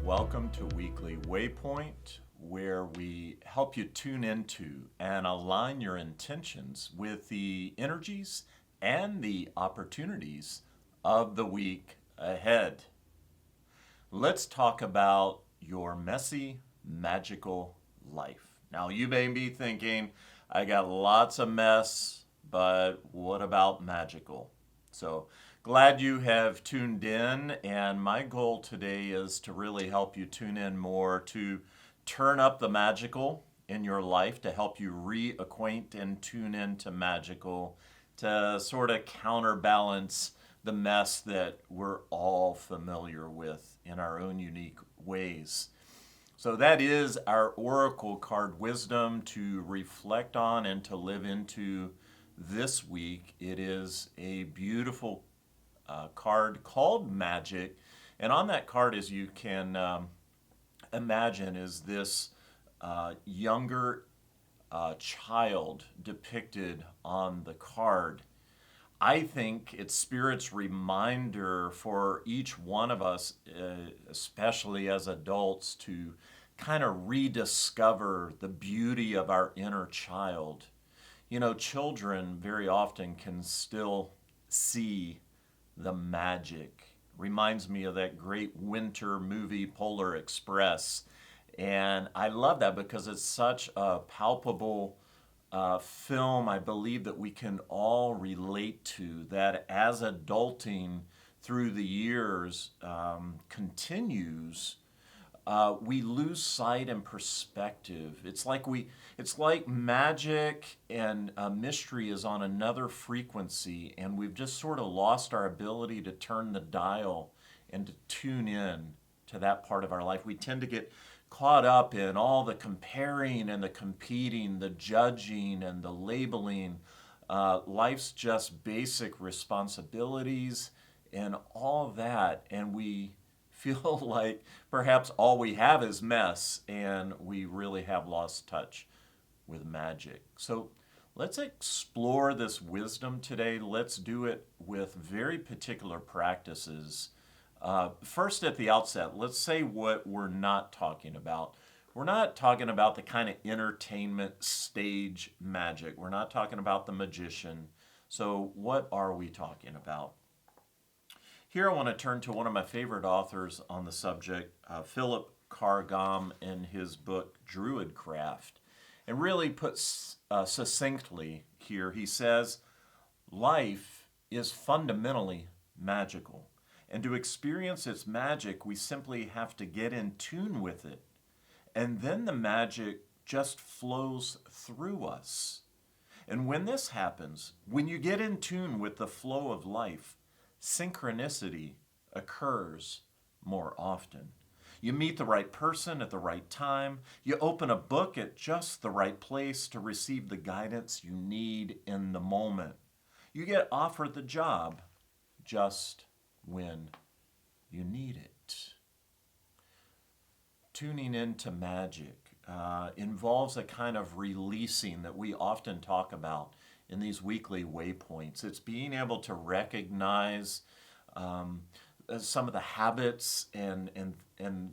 Welcome to Weekly Waypoint, where we help you tune into and align your intentions with the energies and the opportunities of the week ahead. Let's talk about your messy, magical life. Now, you may be thinking, I got lots of mess, but what about magical? So, glad you have tuned in, and my goal today is to really help you tune in more to turn up the magical in your life, to help you reacquaint and tune into magical, to sort of counterbalance the mess that we're all familiar with in our own unique ways. So that is our Oracle card wisdom to reflect on and to live into this week. It is a beautiful card called Magic. And on that card, as you can imagine, is this younger child depicted on the card. I think it's Spirit's reminder for each one of us, especially as adults, to kind of rediscover the beauty of our inner child. You know, children very often can still see the magic. Reminds me of that great winter movie, Polar Express. And I love that because it's such a palpable film, I believe, that we can all relate to, that as adulting through the years continues, we lose sight and perspective. It's like magic and mystery is on another frequency, and we've just sort of lost our ability to turn the dial and to tune in to that part of our life. We tend to get caught up in all the comparing and the competing, the judging and the labeling. Life's just basic responsibilities and all that, and we feel like perhaps all we have is mess, and we really have lost touch with magic. So let's explore this wisdom today. Let's do it with very particular practices. First, at the outset, let's say what we're not talking about. We're not talking about the kind of entertainment stage magic. We're not talking about the magician. So what are we talking about? Here I want to turn to one of my favorite authors on the subject, Philip Carr-Gomm, in his book Druidcraft, and really puts succinctly here, he says, life is fundamentally magical. And to experience its magic, we simply have to get in tune with it. And then the magic just flows through us. And when this happens, when you get in tune with the flow of life, synchronicity occurs more often. You meet the right person at the right time. You open a book at just the right place to receive the guidance you need in the moment. You get offered the job just when you need it. Tuning into magic involves a kind of releasing that we often talk about in these weekly waypoints. It's being able to recognize some of the habits and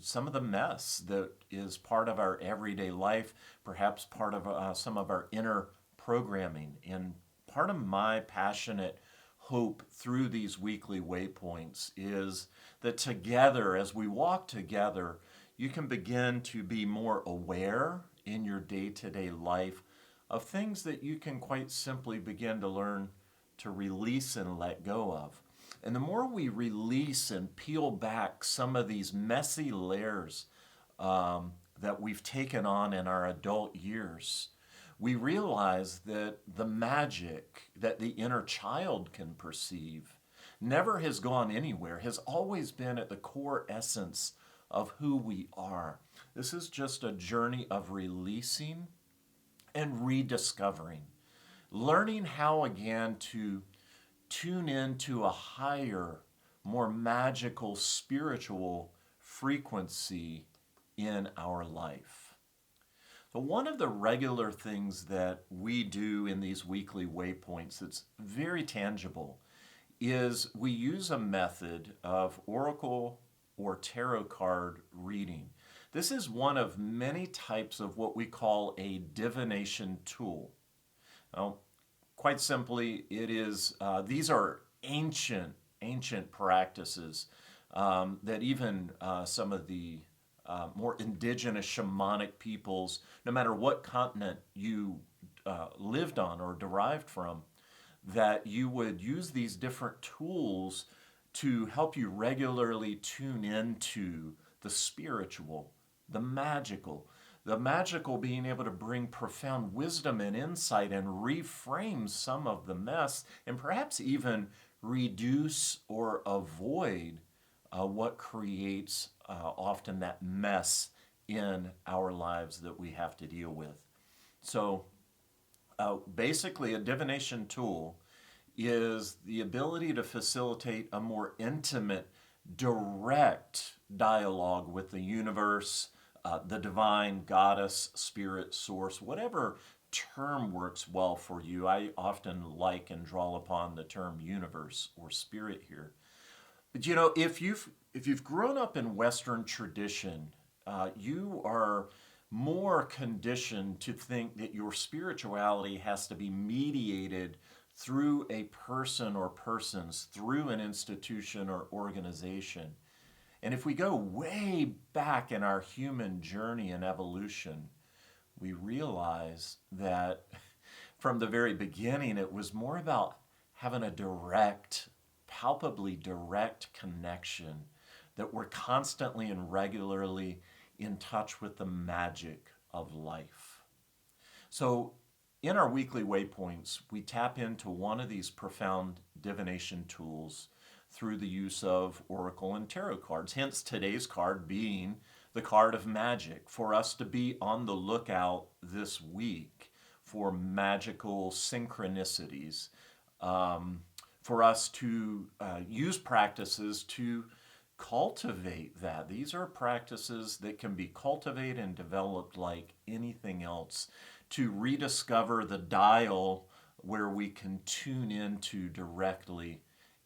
some of the mess that is part of our everyday life, perhaps part of some of our inner programming. And part of my passionate hope through these weekly waypoints is that together, as we walk together, you can begin to be more aware in your day-to-day life of things that you can quite simply begin to learn to release and let go of. And the more we release and peel back some of these messy layers that we've taken on in our adult years, we realize that the magic that the inner child can perceive never has gone anywhere, has always been at the core essence of who we are. This is just a journey of releasing and rediscovering, learning how again to tune into a higher, more magical, spiritual frequency in our life. So one of the regular things that we do in these weekly waypoints that's very tangible is we use a method of Oracle or tarot card reading. This is one of many types of what we call a divination tool. Now, quite simply, these are ancient practices that even some of the more indigenous shamanic peoples, no matter what continent you lived on or derived from, that you would use these different tools to help you regularly tune into the spiritual, the magical being able to bring profound wisdom and insight and reframe some of the mess and perhaps even reduce or avoid what creates often that mess in our lives that we have to deal with. So basically, a divination tool is the ability to facilitate a more intimate, direct dialogue with the universe, the divine, goddess, spirit, source, whatever term works well for you. I often like and draw upon the term universe or spirit here. But you know, if you've grown up in Western tradition, you are more conditioned to think that your spirituality has to be mediated through a person or persons, through an institution or organization. And if we go way back in our human journey and evolution, we realize that from the very beginning, it was more about having a palpably direct connection, that we're constantly and regularly in touch with the magic of life. So in our weekly waypoints, we tap into one of these profound divination tools through the use of oracle and tarot cards, hence today's card being the card of magic, for us to be on the lookout this week for magical synchronicities, for us to use practices to cultivate that. These are practices that can be cultivated and developed like anything else, to rediscover the dial where we can tune into directly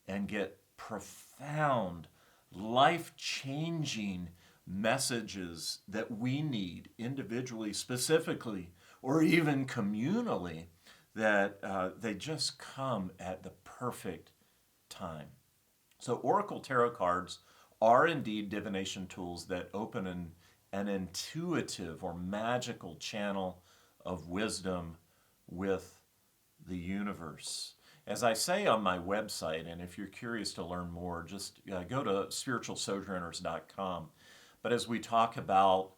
and get profound, life-changing messages that we need individually, specifically, or even communally, that they just come at the perfect time. So oracle tarot cards are indeed divination tools that open an intuitive or magical channel of wisdom with the universe. As I say on my website, and if you're curious to learn more, just go to spiritualsojourners.com. But as we talk about,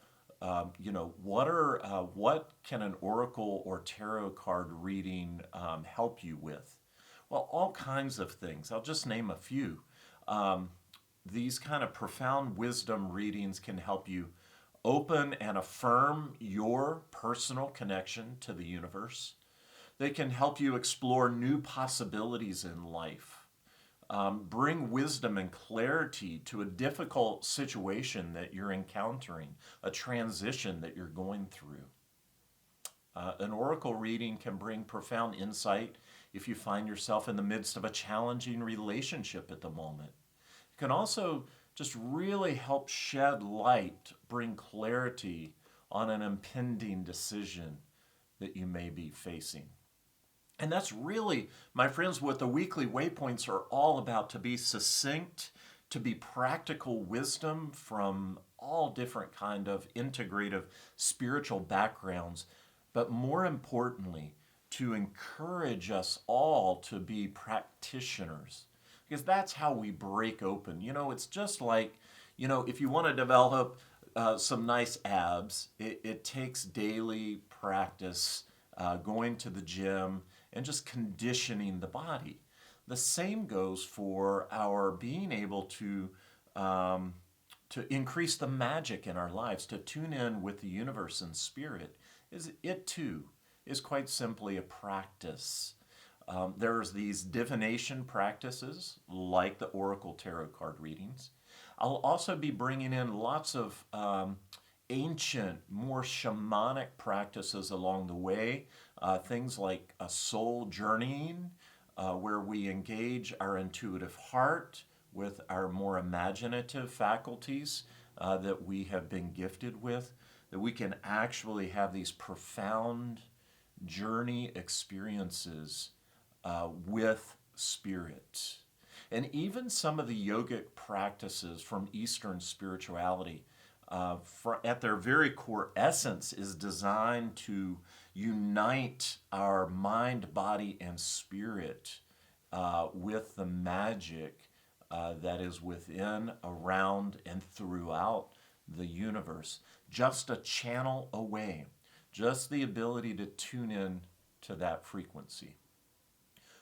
what can an oracle or tarot card reading help you with? Well, all kinds of things. I'll just name a few. These kind of profound wisdom readings can help you open and affirm your personal connection to the universe. They can help you explore new possibilities in life, bring wisdom and clarity to a difficult situation that you're encountering, a transition that you're going through. An oracle reading can bring profound insight if you find yourself in the midst of a challenging relationship at the moment. It can also just really help shed light, bring clarity on an impending decision that you may be facing. And that's really, my friends, what the weekly waypoints are all about, to be succinct, to be practical wisdom from all different kind of integrative spiritual backgrounds, but more importantly, to encourage us all to be practitioners, because that's how we break open. You know, it's just like, if you want to develop some nice abs, it takes daily practice, going to the gym, and just conditioning the body. The same goes for our being able to increase the magic in our lives, to tune in with the universe and spirit. It too is quite simply a practice. There's these divination practices like the oracle tarot card readings. I'll also be bringing in lots of ancient, more shamanic practices along the way. Things like a soul journeying, where we engage our intuitive heart, with our more imaginative faculties that we have been gifted with, that we can actually have these profound journey experiences with spirit. And even some of the yogic practices from Eastern spirituality, at their very core essence, is designed to unite our mind, body, and spirit with the magic that is within, around, and throughout the universe. Just a channel away, just the ability to tune in to that frequency.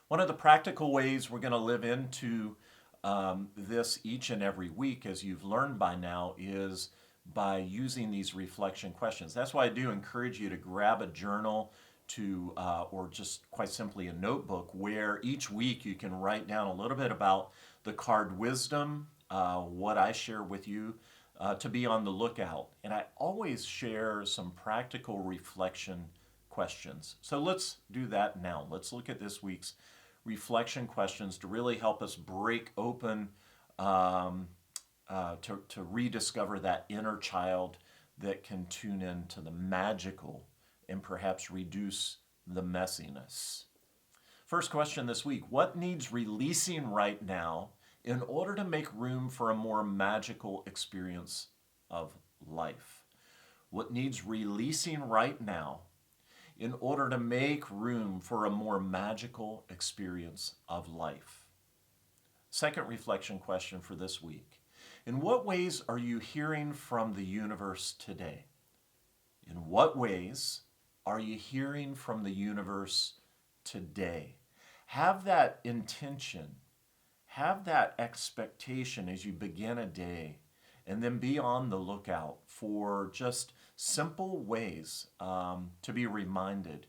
One of the practical ways we're going to live into this each and every week, as you've learned by now, is by using these reflection questions. That's why I do encourage you to grab a journal or just quite simply a notebook, where each week you can write down a little bit about the card wisdom, what I share with you, to be on the lookout. And I always share some practical reflection questions. So let's do that now. Let's look at this week's reflection questions to really help us break open, to rediscover that inner child that can tune in to the magical and perhaps reduce the messiness. First question this week: what needs releasing right now in order to make room for a more magical experience of life? What needs releasing right now in order to make room for a more magical experience of life? Second reflection question for this week: in what ways are you hearing from the universe today? In what ways are you hearing from the universe today? Have that intention, have that expectation as you begin a day, and then be on the lookout for just simple ways to be reminded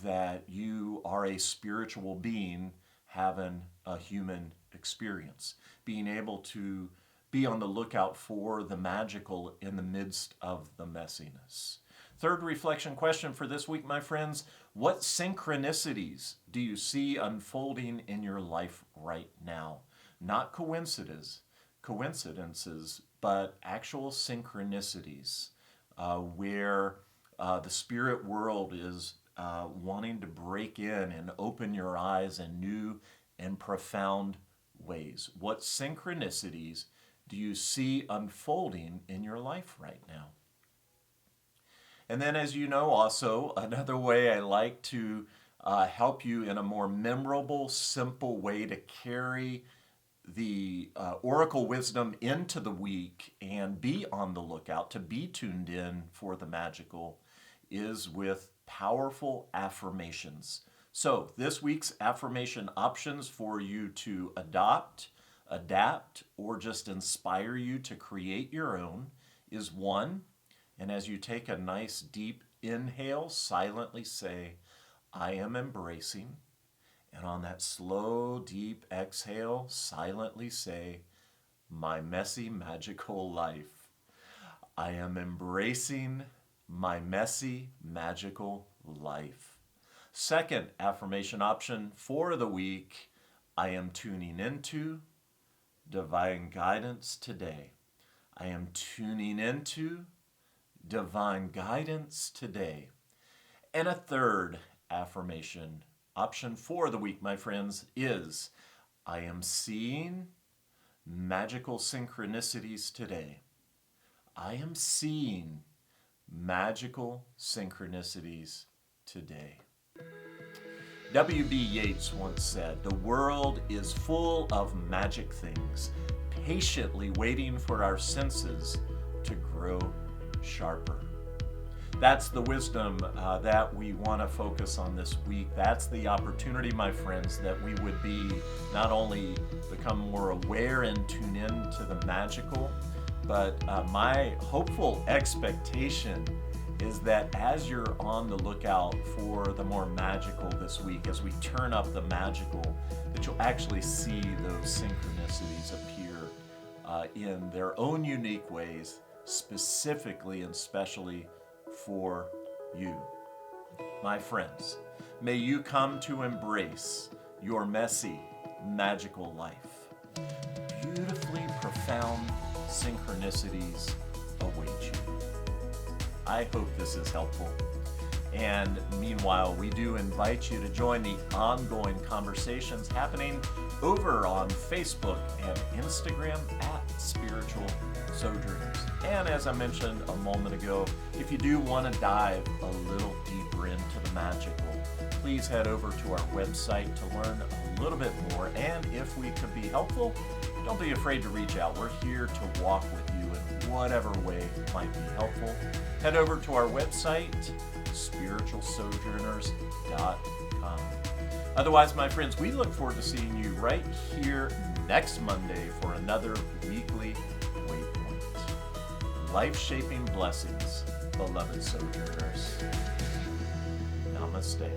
that you are a spiritual being having a human experience, being able to be on the lookout for the magical in the midst of the messiness. Third reflection question for this week, my friends: what synchronicities do you see unfolding in your life right now? Not coincidences, but actual synchronicities where the spirit world is wanting to break in and open your eyes in new and profound ways. What synchronicities do you see unfolding in your life right now? And then, as you know, also, another way I like to help you in a more memorable, simple way to carry the oracle wisdom into the week and be on the lookout, to be tuned in for the magical, is with powerful affirmations. So this week's affirmation options for you to adopt, adapt, or just inspire you to create your own is 1. And as you take a nice deep inhale, silently say, I am embracing. And on that slow, deep exhale, silently say, my messy, magical life. I am embracing my messy, magical life. Second affirmation option for the week: I am tuning into divine guidance today. I am tuning into divine guidance today. And a third affirmation option for the week, my friends, is I am seeing magical synchronicities today. I am seeing magical synchronicities today. W.B. Yeats once said, the world is full of magic things, patiently waiting for our senses to grow sharper. That's the wisdom that we want to focus on this week. That's the opportunity, my friends, that we would be not only become more aware and tune in to the magical, but my hopeful expectation is that as you're on the lookout for the more magical this week, as we turn up the magical, that you'll actually see those synchronicities appear in their own unique ways, specifically and specially for you. My friends, may you come to embrace your messy, magical life. profound synchronicities await you. I hope this is helpful. And meanwhile, we do invite you to join the ongoing conversations happening over on Facebook and Instagram at Spiritual Sojourners. And as I mentioned a moment ago, if you do want to dive a little deeper into the magical, please head over to our website to learn a little bit more. And if we could be helpful, don't be afraid to reach out. We're here to walk with you in whatever way might be helpful. Head over to our website, spiritualsojourners.com. Otherwise, my friends, we look forward to seeing you right here next Monday for another Weekly Waypoint. Life-shaping blessings, beloved Sojourners. Namaste.